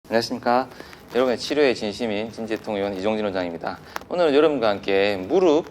안녕하십니까. 여러분의 치료의 진심인 진재통의원 이종진 원장입니다. 오늘은 여러분과 함께 무릎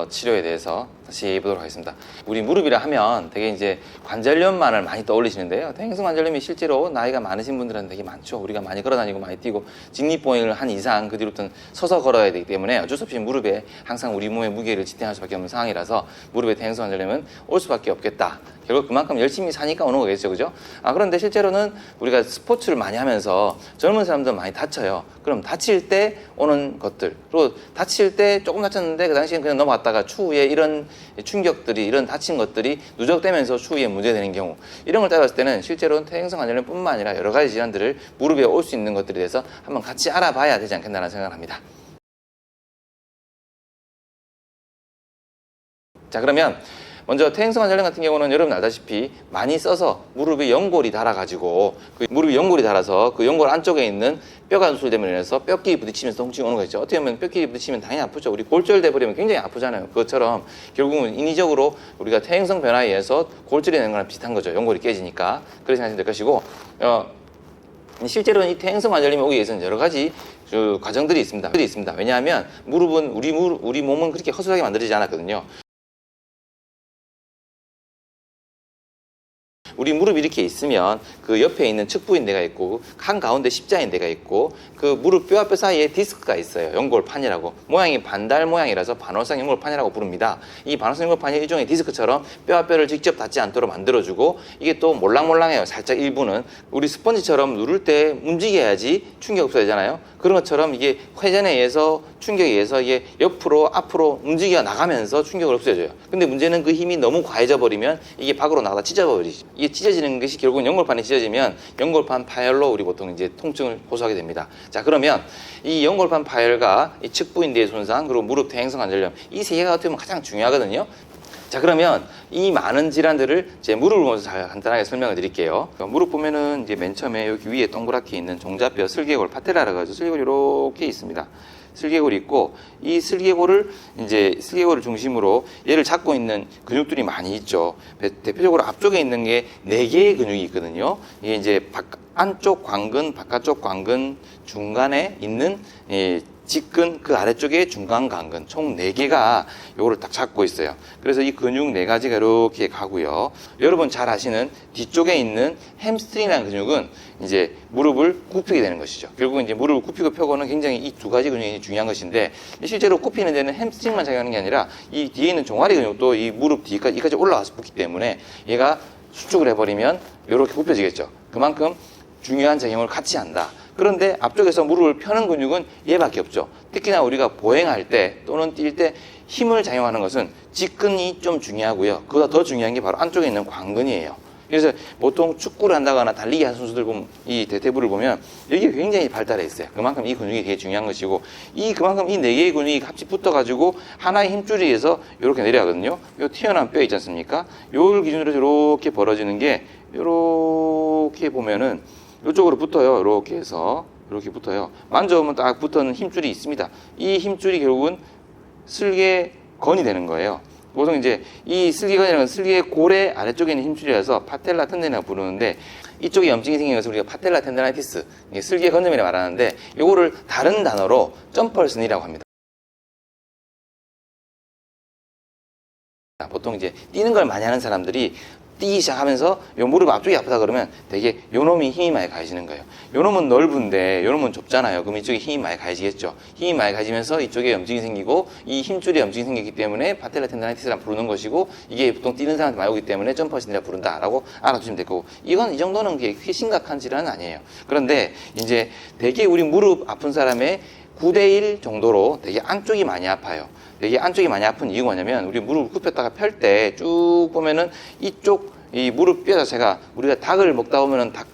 치료에 대해서 다시 보도록 하겠습니다. 우리 무릎이라 하면 되게 이제 관절염만을 많이 떠올리시는데요. 퇴행성 관절염이 실제로 나이가 많으신 분들은 되게 많죠. 우리가 많이 걸어다니고 많이 뛰고 직립보행을 한 이상 그 뒤로부터는 서서 걸어야 되기 때문에 어쩔 수 없이 무릎에 항상 우리 몸의 무게를 지탱할 수밖에 없는 상황이라서 무릎에 퇴행성 관절염은 올 수밖에 없겠다. 결국 그만큼 열심히 사니까 오는 거겠죠, 그죠? 그런데 실제로는 우리가 스포츠를 많이 하면서 젊은 사람들 많이 다쳐요. 그럼 다칠 때 오는 것들, 그리고 다칠 때 조금 다쳤는데 그 당시엔 그냥 넘어갔다가 추후에 이런 충격들이, 이런 다친 것들이 누적되면서 추후에 문제되는 경우, 이런 걸 따졌을 때는 실제로는 퇴행성 관절염뿐만 아니라 여러 가지 질환들을 무릎에 올 수 있는 것들에 대해서 한번 같이 알아봐야 되지 않겠나라는 생각을 합니다. 자, 그러면 먼저 퇴행성 관절염 같은 경우는 여러분 알다시피 많이 써서 무릎에 연골이 닳아가지고 그 무릎이 연골이 닳아서 그 연골 안쪽에 있는 뼈가 누설됨으로 인해서 뼈끼리 부딪히면서 통증이 오는 거죠. 어떻게 보면 뼈끼리 부딪히면 당연히 아프죠. 우리 골절돼 버리면 굉장히 아프잖아요. 그것처럼 결국은 인위적으로 우리가 퇴행성 변화에 의해서 골절이 되는 거랑 비슷한 거죠. 연골이 깨지니까. 그렇게 생각하시면 될 것이고 실제로는 이 퇴행성 관절염이 오기 위해서는 여러 가지 과정들이 있습니다. 왜냐하면 무릎은 우리 몸은 그렇게 허술하게 만들어지지 않았거든요. 우리 무릎이 이렇게 있으면 그 옆에 있는 측부인대가 있고 한가운데 십자인대가 있고 그 무릎 뼈와 뼈 사이에 디스크가 있어요. 연골판이라고. 모양이 반달 모양이라서 반월상 연골판이라고 부릅니다. 이 반월상 연골판이 일종의 디스크처럼 뼈와 뼈를 직접 닿지 않도록 만들어주고 이게 또 몰랑몰랑해요. 살짝 일부는. 우리 스펀지처럼 누를 때 움직여야지 충격 없어야 되잖아요. 그런 것처럼 이게 회전에 의해서 충격에 의해서 이게 옆으로 앞으로 움직여 나가면서 충격을 없애줘요. 근데 문제는 그 힘이 너무 과해져 버리면 이게 밖으로 나가다 찢어버리죠. 이게 찢어지는 것이 결국은 연골판이 찢어지면 연골판 파열로 우리 보통 이제 통증을 호소하게 됩니다. 자, 그러면 이 연골판 파열과 이 측부인대의 손상 그리고 무릎 퇴행성 관절염 이 세 개가 어떻게 보면 가장 중요하거든요. 자, 그러면 이 많은 질환들을 제 무릎을 보면서 잘 간단하게 설명을 드릴게요. 무릎 보면은 이제 맨 처음에 여기 위에 동그랗게 있는 종자뼈 슬개골 파텔라라고 하죠. 슬개골이 이렇게 있습니다. 슬개골이 있고 이 슬개골을 중심으로 얘를 잡고 있는 근육들이 많이 있죠. 대표적으로 앞쪽에 있는 게 4개의 근육이 있거든요. 이게 이제 안쪽 광근, 바깥쪽 광근, 중간에 있는 직근, 그 아래쪽에 중간 광근 총 4개가 요거를 딱 잡고 있어요. 그래서 이 근육 4가지가 이렇게 가고요. 여러분 잘 아시는 뒤쪽에 있는 햄스트링이라는 근육은 이제 무릎을 굽히게 되는 것이죠. 결국은 이제 무릎을 굽히고 펴고는 굉장히 이 2가지 근육이 중요한 것인데 실제로 굽히는 데는 햄스트링만 작용하는 게 아니라 이 뒤에 있는 종아리 근육도 이 무릎 뒤까지 올라가서 붙기 때문에 얘가 수축을 해버리면 이렇게 굽혀지겠죠. 그만큼 중요한 작용을 같이 한다. 그런데 앞쪽에서 무릎을 펴는 근육은 얘밖에 없죠. 특히나 우리가 보행할 때 또는 뛸 때 힘을 작용하는 것은 직근이 좀 중요하고요. 그보다 더 중요한 게 바로 안쪽에 있는 광근이에요. 그래서 보통 축구를 한다거나 달리기 하는 선수들 보면 이 대퇴부를 보면 여기 굉장히 발달해 있어요. 그만큼 이 근육이 되게 중요한 것이고 그만큼 이 4개의 근육이 같이 붙어가지고 하나의 힘줄에 의해서 이렇게 내려가거든요. 요 튀어나온 뼈 있지 않습니까? 요를 기준으로 이렇게 벌어지는 게 이렇게 보면은 이쪽으로 붙어요. 이렇게 해서 이렇게 붙어요. 만져보면 딱 붙어는 힘줄이 있습니다. 이 힘줄이 결국은 슬개건이 되는 거예요. 보통 이제 이 슬개건이라는 슬개골의 아래쪽에 있는 힘줄이라서 파텔라 텐덴이라고 부르는데 이쪽에 염증이 생긴 것을 우리가 파텔라 텐데나이티스, 슬개건염이라고 말하는데 이거를 다른 단어로 점퍼슨이라고 합니다. 보통 이제 뛰는 걸 많이 하는 사람들이 뛰기 시작하면서 요 무릎 앞쪽이 아프다 그러면 되게 요 놈이 힘이 많이 가해지는 거예요. 요 놈은 넓은데 요 놈은 좁잖아요. 그럼 이쪽에 힘이 많이 가해지겠죠. 힘이 많이 가해지면서 이쪽에 염증이 생기고 이 힘줄에 염증이 생기기 때문에 파텔라 텐데나이티스라고 부르는 것이고 이게 보통 뛰는 사람한테 많이 오기 때문에 점퍼슨이라고 부른다라고 알아두시면 될 거고 이 정도는 그게 심각한 질환은 아니에요. 그런데 이제 되게 우리 무릎 아픈 사람의 9대1 정도로 되게 안쪽이 많이 아파요. 되게 안쪽이 많이 아픈 이유가 뭐냐면 우리 무릎을 굽혔다가 펼 때 쭉 보면은 이쪽 이 무릎 뼈 자체가 우리가 닭을 먹다 보면은 닭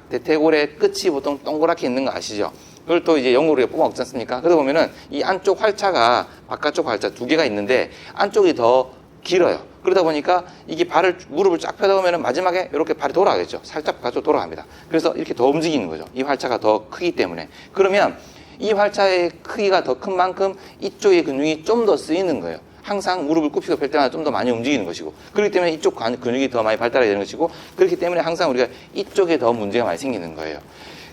대퇴골의 끝이 보통 동그랗게 있는 거 아시죠? 그걸 또 이제 연골을 뽑아 먹지 않습니까? 그러다 보면은 이 안쪽 활차가 바깥쪽 활차 2개가 있는데 안쪽이 더 길어요. 그러다 보니까 이게 무릎을 쫙 펴다 보면은 마지막에 이렇게 발이 돌아가겠죠. 살짝 바깥쪽 돌아갑니다. 그래서 이렇게 더 움직이는 거죠. 이 활차가 더 크기 때문에. 그러면 이 활차의 크기가 더 큰 만큼 이쪽의 근육이 좀 더 쓰이는 거예요. 항상 무릎을 굽히고 펼 때마다 좀 더 많이 움직이는 것이고 그렇기 때문에 이쪽 근육이 더 많이 발달하게 되는 것이고 그렇기 때문에 항상 우리가 이쪽에 더 문제가 많이 생기는 거예요.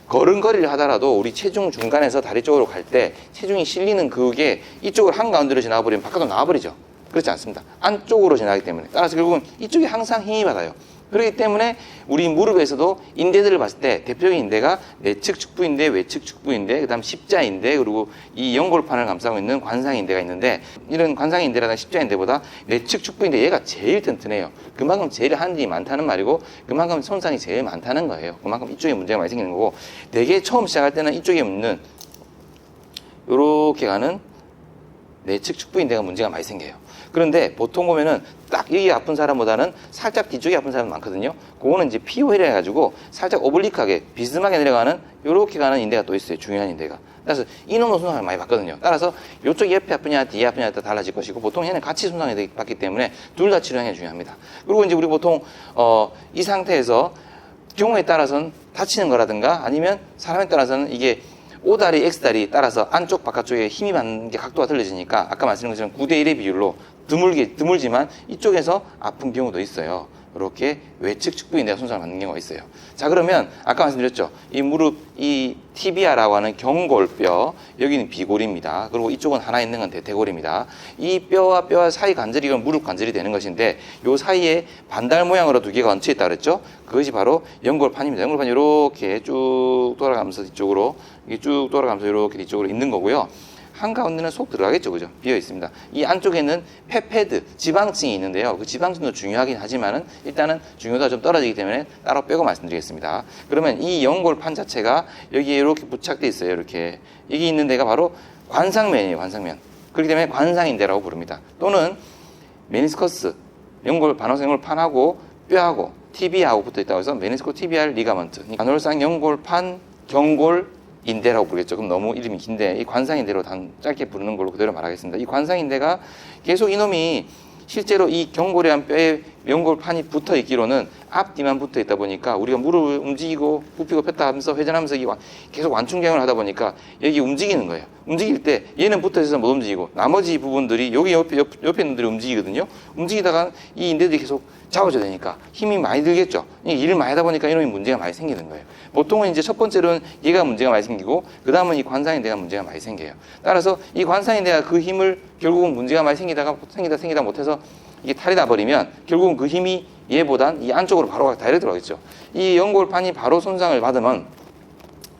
걸음걸이를 하더라도 우리 체중 중간에서 다리 쪽으로 갈 때 체중이 실리는 그게 이쪽을 한가운데로 지나버리면 바깥으로 나와버리죠. 그렇지 않습니다. 안쪽으로 지나가기 때문에. 따라서 결국은 이쪽이 항상 힘이 받아요. 그렇기 때문에 우리 무릎에서도 인대들을 봤을 때 대표적인 인대가 내측 측부인대, 외측 측부인대, 그 다음 십자인대, 그리고 이 연골판을 감싸고 있는 관상인대가 있는데, 이런 관상인대라든가 십자인대보다 내측 측부인대 얘가 제일 튼튼해요. 그만큼 제일 하는 일이 많다는 말이고, 그만큼 손상이 제일 많다는 거예요. 그만큼 이쪽에 문제가 많이 생기는 거고, 되게 처음 시작할 때는 이쪽에 있는 요렇게 가는 내측 측부인대가 문제가 많이 생겨요. 그런데 보통 보면은 딱 여기 아픈 사람보다는 살짝 뒤쪽이 아픈 사람이 많거든요. 그거는 이제 POL이라 해가지고 살짝 오블릭하게 비스듬하게 내려가는 요렇게 가는 인대가 또 있어요. 중요한 인대가. 그래서 이놈의 손상을 많이 받거든요. 따라서 이쪽이 옆에 아프냐 뒤에 아프냐에 따라 달라질 것이고, 보통 얘는 같이 손상이 받기 때문에 둘 다 치료하는 게 중요합니다. 그리고 이제 우리 보통 이 상태에서 경우에 따라서는 다치는 거라든가 아니면 사람에 따라서는 이게 O다리, X다리 따라서 안쪽 바깥쪽에 힘이 받는 게 각도가 틀려지니까 아까 말씀드린 것처럼 9대1의 비율로 드물지만 이쪽에서 아픈 경우도 있어요. 이렇게 외측 측부인대가 손상을 받는 경우가 있어요. 자, 그러면 아까 말씀드렸죠. 이 무릎, 이 티비아라고 하는 경골뼈, 여기는 비골입니다. 그리고 이쪽은 하나 있는 건 대퇴골입니다. 이 뼈와 사이 관절이 이건 무릎 관절이 되는 것인데, 요 사이에 반달 모양으로 두 개가 얹혀 있다 그랬죠. 그것이 바로 연골판입니다. 연골판이 이렇게 쭉 돌아가면서 뒤쪽으로, 이게 쭉 돌아가면서 이렇게 뒤쪽으로 있는 거고요. 한가운데는 속 들어가겠죠. 그죠? 비어 있습니다. 이 안쪽에는 펩패드, 지방층이 있는데요. 그 지방층도 중요하긴 하지만은 일단은 중요도가 좀 떨어지기 때문에 따로 빼고 말씀드리겠습니다. 그러면 이 연골판 자체가 여기에 이렇게 부착되어 있어요. 이렇게. 여기 있는 데가 바로 관상면이에요. 관상면. 그렇기 때문에 관상인대라고 부릅니다. 또는 메니스커스, 반월상 연골판하고 뼈하고 티비아하고 붙어 있다고 해서 메니스코 티비알 리가먼트. 반월상 연골판 경골 인대라고 부르겠죠. 그럼 너무 이름이 긴데 이 관상인대로 짧게 부르는 걸로 그대로 말하겠습니다. 이 관상인대가 계속 이놈이 실제로 이 경골이란 뼈에 연골판이 붙어 있기로는 앞뒤만 붙어 있다 보니까 우리가 무릎을 움직이고 굽히고 폈다 하면서 회전하면서 계속 완충작용을 하다 보니까 여기 움직이는 거예요. 움직일 때 얘는 붙어 있어서 못 움직이고 나머지 부분들이 여기 옆에 있는 들이 움직이거든요. 움직이다가 이 인대들이 계속 잡아줘야 되니까 힘이 많이 들겠죠. 일을 많이 하다 보니까 이놈이 문제가 많이 생기는 거예요. 보통은 이제 첫 번째로는 얘가 문제가 많이 생기고 그 다음은 이 관상인대가 문제가 많이 생겨요. 따라서 이 관상인대가 그 힘을 결국은 문제가 많이 생기다 못해서 이게 탈이 나버리면 결국은 그 힘이 얘보단 이 안쪽으로 바로 다이렉트 들어가겠죠. 이 연골판이 바로 손상을 받으면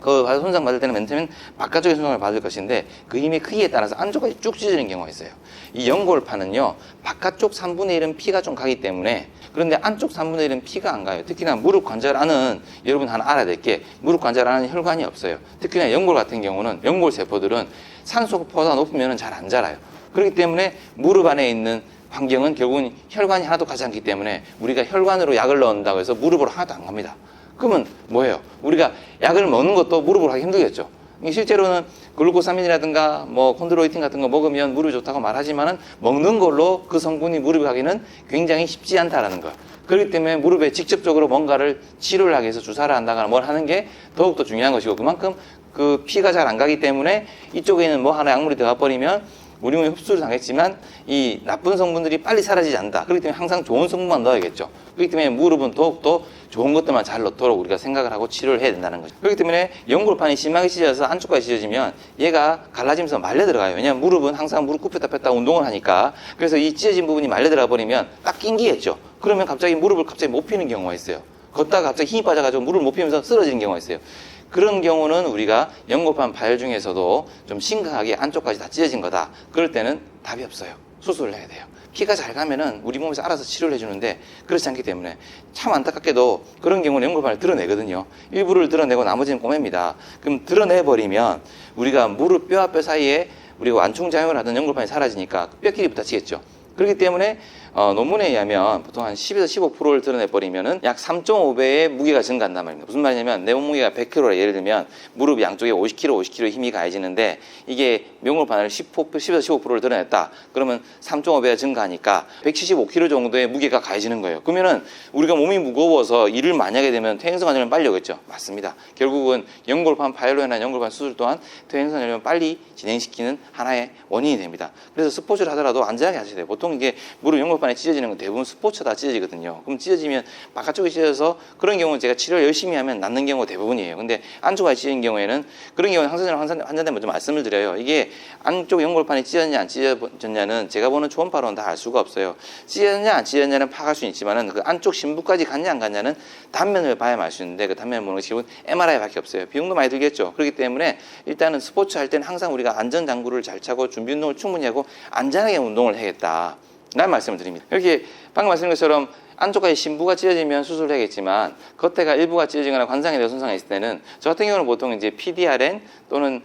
바로 손상 받을 때는 맨 처음엔 바깥쪽에 손상을 받을 것인데 그 힘의 크기에 따라서 안쪽까지 쭉 찢어지는 경우가 있어요. 이 연골판은요, 바깥쪽 3분의 1은 피가 좀 가기 때문에, 그런데 안쪽 3분의 1은 피가 안 가요. 특히나 무릎 관절 안은 여러분 하나 알아야 될 게 무릎 관절 안은 혈관이 없어요. 특히나 연골 같은 경우는 연골 세포들은 산소 포가 높으면 잘 안 자라요. 그렇기 때문에 무릎 안에 있는 환경은 결국은 혈관이 하나도 가지 않기 때문에 우리가 혈관으로 약을 넣는다고 해서 무릎으로 하나도 안 갑니다. 그러면 뭐예요? 우리가 약을 먹는 것도 무릎으로 하기 힘들겠죠. 실제로는 글루코사민이라든가 콘드로이틴 같은 거 먹으면 무릎이 좋다고 말하지만은 먹는 걸로 그 성분이 무릎에 가기는 굉장히 쉽지 않다라는 거예요. 그렇기 때문에 무릎에 직접적으로 뭔가를 치료를 하기 위해서 주사를 한다거나 뭘 하는 게 더욱더 중요한 것이고, 그만큼 그 피가 잘 안 가기 때문에 이쪽에 있는 하나 약물이 들어가 버리면 우리 몸에 흡수를 당했지만 이 나쁜 성분들이 빨리 사라지지 않는다. 그렇기 때문에 항상 좋은 성분만 넣어야겠죠. 그렇기 때문에 무릎은 더욱더 좋은 것들만 잘 넣도록 우리가 생각을 하고 치료를 해야 된다는 거죠. 그렇기 때문에 연골판이 심하게 찢어져서 안쪽까지 찢어지면 얘가 갈라지면서 말려 들어가요. 왜냐하면 무릎은 항상 무릎 굽혔다 폈다 운동을 하니까. 그래서 이 찢어진 부분이 말려 들어가 버리면 딱 낑기겠죠. 그러면 갑자기 무릎을 못 피는 경우가 있어요. 걷다가 갑자기 힘이 빠져가지고 무릎을 못 피면서 쓰러지는 경우가 있어요. 그런 경우는 우리가 연골판 파열 중에서도 좀 심각하게 안쪽까지 다 찢어진 거다. 그럴 때는 답이 없어요. 수술을 해야 돼요. 피가 잘 가면은 우리 몸에서 알아서 치료를 해주는데 그렇지 않기 때문에 참 안타깝게도 그런 경우는 연골판을 드러내거든요. 일부를 드러내고 나머지는 꼬맵니다. 그럼 드러내버리면 우리가 무릎 뼈와 뼈 사이에 우리가 완충작용을 하던 연골판이 사라지니까 뼈끼리 부딪히겠죠. 그렇기 때문에 논문에 의하면 보통 한 10에서 15%를 드러내버리면은 약 3.5배의 무게가 증가한단 말입니다. 무슨 말이냐면 내 몸무게가 100kg라 예를 들면 무릎 양쪽에 50kg 힘이 가해지는데 이게 연골판을 10에서 15%를 드러냈다. 그러면 3.5배가 증가하니까 175kg 정도의 무게가 가해지는 거예요. 그러면은 우리가 몸이 무거워서 일을 많이 하게 되면 퇴행성관절염을 빨리 오겠죠. 맞습니다. 결국은 연골판 파열로 인한 연골판 수술 또한 퇴행성관절염을 빨리 진행시키는 하나의 원인이 됩니다. 그래서 스포츠를 하더라도 안전하게 하셔야 돼요. 보통 이게 무릎 연골판이 찢어지는 건 대부분 스포츠다 찢어지거든요. 그럼 찢어지면 바깥쪽이 찢어져서 그런 경우는 제가 치료를 열심히 하면 낫는 경우가 대부분이에요. 근데 안쪽이 찢어진 경우에는 그런 경우는 항상 환자한테 먼저 말씀을 드려요. 이게 안쪽 연골판이 찢어졌냐 안 찢어졌냐는 제가 보는 초음파로는 다 알 수가 없어요. 찢어졌냐 안 찢어졌냐는 파악할 수는 있지만은 그 안쪽 심부까지 갔냐 안 갔냐는 단면을 봐야 알 수 있는데 그 단면을 보는 것이 MRI밖에 없어요. 비용도 많이 들겠죠. 그렇기 때문에 일단은 스포츠 할 때는 항상 우리가 안전장구를 잘 차고 준비 운동을 충분히 하고 안전하게 운동을 해야겠다 라는 말씀을 드립니다. 이렇게 방금 말씀드린 것처럼 안쪽까지 심부가 찢어지면 수술을 해야겠지만 겉에가 일부가 찢어지거나 관상에 대한 손상이 있을 때는 저 같은 경우는 보통 이제 PDRN 또는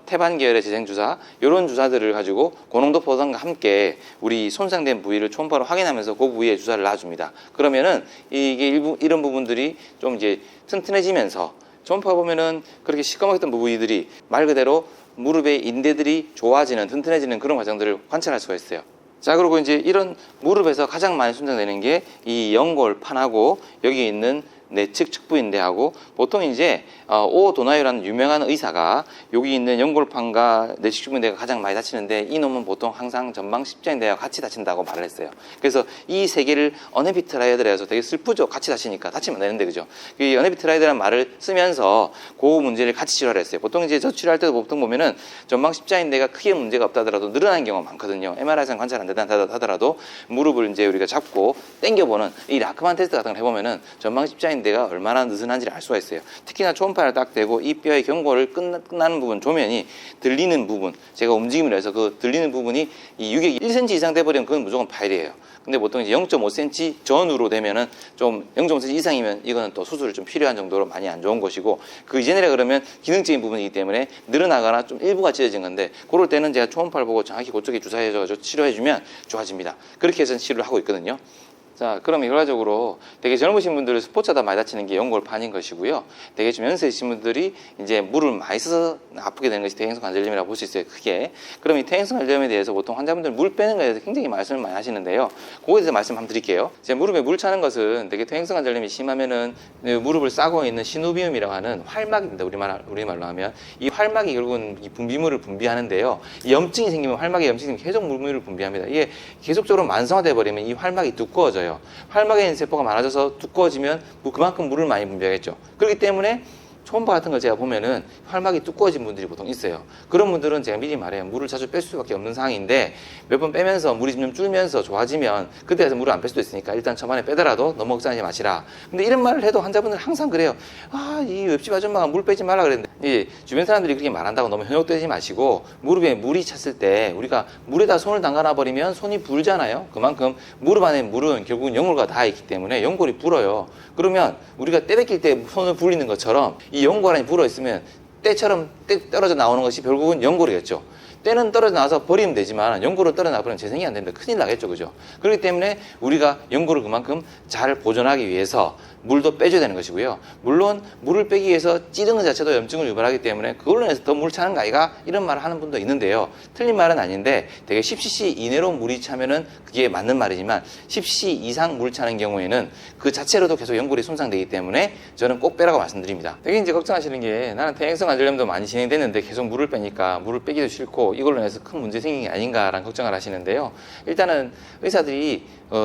태반 계열의 재생 주사 이런 주사들을 가지고 고농도 포상과 함께 우리 손상된 부위를 초음파로 확인하면서 그 부위에 주사를 놔줍니다. 그러면은 이게 이런 부분들이 좀 이제 튼튼해지면서 초음파 보면은 그렇게 시꺼멓던 부위들이 말 그대로 무릎의 인대들이 좋아지는 튼튼해지는 그런 과정들을 관찰할 수가 있어요. 자, 그리고 이제 이런 무릎에서 가장 많이 손상되는 게 이 연골판하고 여기 있는 내측 측부인대하고 보통 이제 오 도나유라는 유명한 의사가 여기 있는 연골판과 내측 측부인대가 가장 많이 다치는데 이놈은 보통 항상 전방 십자인대와 같이 다친다고 말을 했어요. 그래서 이 세 개를 어네비트라이드라 해서 되게 슬프죠. 같이 다치니까 다치면 안 되는데 그죠. 이 어네비트라이드라는 말을 쓰면서 그 문제를 같이 치료를 했어요. 보통 이제 저 치료할 때도 보통 보면은 전방 십자인대가 크게 문제가 없다 하더라도 늘어나는 경우가 많거든요. MRI상 관찰 안 된다 하더라도 무릎을 이제 우리가 잡고 당겨보는 이 라크만 테스트 같은 걸 해보면은 전방 십자인대 내가 얼마나 느슨한지를 알 수가 있어요. 특히나 초음파를 딱 대고 이 뼈의 경골을 끝나는 부분, 조면이 들리는 부분, 제가 움직임을 해서 그 들리는 부분이 이 유격이 1cm 이상 돼버리면 그건 무조건 파열이에요. 근데 보통 이제 0.5cm 전후로 되면은 좀 0.5cm 이상이면 이거는 또 수술을 좀 필요한 정도로 많이 안 좋은 것이고 그 이전이라 그러면 기능적인 부분이기 때문에 늘어나거나 좀 일부가 찢어진 건데 그럴 때는 제가 초음파를 보고 정확히 그쪽에 주사해줘가지고 치료해주면 좋아집니다. 그렇게 해서 치료를 하고 있거든요. 자, 그럼 결과적으로 되게 젊으신 분들은 스포츠하다 많이 다치는 게 연골판인 것이고요. 되게 좀 연세이신 분들이 이제 물을 많이 써서 아프게 되는 것이 퇴행성 관절염이라고 볼 수 있어요. 크게. 그럼 이 퇴행성 관절염에 대해서 보통 환자분들 물 빼는 것에 대해서 굉장히 말씀을 많이 하시는데요. 그거에 대해서 말씀 한번 드릴게요. 이제 무릎에 물 차는 것은 되게 퇴행성 관절염이 심하면은 무릎을 싸고 있는 시누비움이라고 하는 활막입니다. 우리말로 하면. 이 활막이 결국은 이 분비물을 분비하는데요. 이 염증이 생기면 활막에 염증이 생기면 계속 물을 분비합니다. 이게 계속적으로 만성화돼 버리면 이 활막이 두꺼워져요. 활막에 있는 세포가 많아져서 두꺼워지면 그만큼 물을 많이 분비하겠죠. 그렇기 때문에 초음파 같은 걸 제가 보면은 활막이 두꺼워진 분들이 보통 있어요. 그런 분들은 제가 미리 말해요. 물을 자주 뺄 수밖에 없는 상황인데 몇 번 빼면서 물이 좀 줄면서 좋아지면 그때 가서 물을 안 뺄 수도 있으니까 일단 초반에 빼더라도 너무 걱정하지 마시라. 근데 이런 말을 해도 환자분들은 항상 그래요. 아, 이 옆집 아줌마가 물 빼지 말라 그랬는데 이 주변 사람들이 그렇게 말한다고 너무 현혹되지 마시고 무릎에 물이 찼을 때 우리가 물에다 손을 담가놔 버리면 손이 불잖아요. 그만큼 무릎 안에 물은 결국은 연골과 닿아 있기 때문에 연골이 불어요. 그러면 우리가 때 뱉길 때 손을 불리는 것처럼 이 연골 안이 불어 있으면 때처럼 떨어져 나오는 것이 결국은 연골이겠죠. 때는 떨어져 나와서 버리면 되지만 연골을 떨어져 나버리면 재생이 안 됩니다. 큰일 나겠죠. 그죠? 그렇기 때문에 우리가 연골을 그만큼 잘 보존하기 위해서 물도 빼줘야 되는 것이고요. 물론 물을 빼기 위해서 찌르는 것 자체도 염증을 유발하기 때문에 그걸로 인해서 더 물 차는 거 아이가 이런 말을 하는 분도 있는데요. 틀린 말은 아닌데 되게 10cc 이내로 물이 차면은 그게 맞는 말이지만 10cc 이상 물 차는 경우에는 그 자체로도 계속 연골이 손상되기 때문에 저는 꼭 빼라고 말씀드립니다. 되게 이제 걱정하시는 게 나는 퇴행성 관절염도 많이 진행됐는데 계속 물을 빼니까 물을 빼기도 싫고 이걸로 인해서 큰 문제 생긴 게 아닌가라는 걱정을 하시는데요. 일단은 의사들이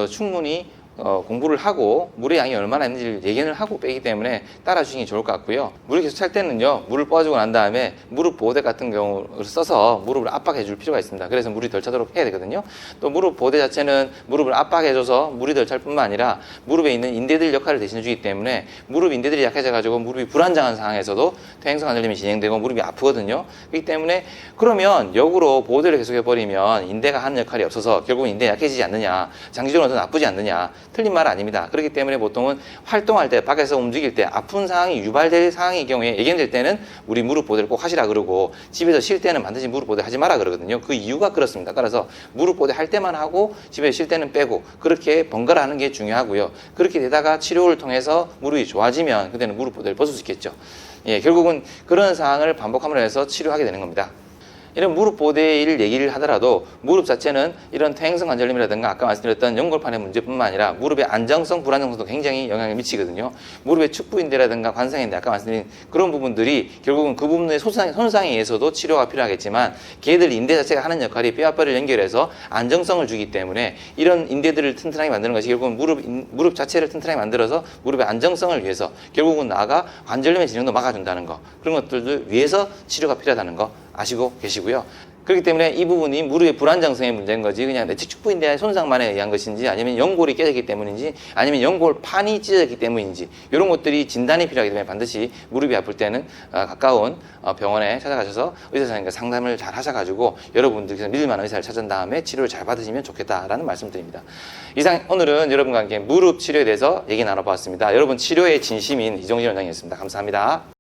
충분히 공부를 하고 물의 양이 얼마나 있는지를 예견을 하고 빼기 때문에 따라주시는 게 좋을 것 같고요. 물을 계속 찰 때는요, 물을 뽀아주고 난 다음에 무릎 보호대 같은 경우를 써서 무릎을 압박해 줄 필요가 있습니다. 그래서 물이 덜 차도록 해야 되거든요. 또 무릎 보호대 자체는 무릎을 압박해줘서 물이 덜 찰 뿐만 아니라 무릎에 있는 인대들 역할을 대신해주기 때문에 무릎 인대들이 약해져가지고 무릎이 불안정한 상황에서도 퇴행성 관절염이 진행되고 무릎이 아프거든요. 그렇기 때문에 그러면 역으로 보호대를 계속해버리면 인대가 하는 역할이 없어서 결국은 인대가 약해지지 않느냐, 장기적으로 더 나쁘지 않느냐, 틀린 말 아닙니다. 그렇기 때문에 보통은 활동할 때, 밖에서 움직일 때 아픈 상황이 유발될 상황의 경우에 예견될 때는 우리 무릎 보호대를 꼭 하시라 그러고 집에서 쉴 때는 반드시 무릎 보호대 하지 마라 그러거든요. 그 이유가 그렇습니다. 따라서 무릎 보호대 할 때만 하고 집에서 쉴 때는 빼고 그렇게 번갈아 하는 게 중요하고요. 그렇게 되다가 치료를 통해서 무릎이 좋아지면 그때는 무릎 보호대를 벗을 수 있겠죠. 예, 결국은 그런 상황을 반복함으로 해서 치료하게 되는 겁니다. 이런 무릎 보대를 얘기를 하더라도 무릎 자체는 이런 퇴행성 관절염이라든가 아까 말씀드렸던 연골판의 문제뿐만 아니라 무릎의 안정성, 불안정성도 굉장히 영향을 미치거든요. 무릎의 축부인대라든가 관상인대 아까 말씀드린 그런 부분들이 결국은 그 부분의 손상에 의해서도 치료가 필요하겠지만 걔들 인대 자체가 하는 역할이 뼈와 뼈를 연결해서 안정성을 주기 때문에 이런 인대들을 튼튼하게 만드는 것이 결국은 무릎 자체를 튼튼하게 만들어서 무릎의 안정성을 위해서 결국은 나아가 관절염의 진행도 막아준다는 거 그런 것들을 위해서 치료가 필요하다는 거 아시고 계시고요. 그렇기 때문에 이 부분이 무릎의 불안정성의 문제인 거지 그냥 내측 축부인대의 손상만에 의한 것인지 아니면 연골이 깨졌기 때문인지 아니면 연골판이 찢어졌기 때문인지 이런 것들이 진단이 필요하기 때문에 반드시 무릎이 아플 때는 가까운 병원에 찾아가셔서 의사 선생님과 상담을 잘 하셔가지고 여러분들께서 믿을 만한 의사를 찾은 다음에 치료를 잘 받으시면 좋겠다라는 말씀드립니다. 이상 오늘은 여러분과 함께 무릎 치료에 대해서 얘기 나눠봤습니다. 여러분 치료의 진심인 이종진 원장이었습니다. 감사합니다.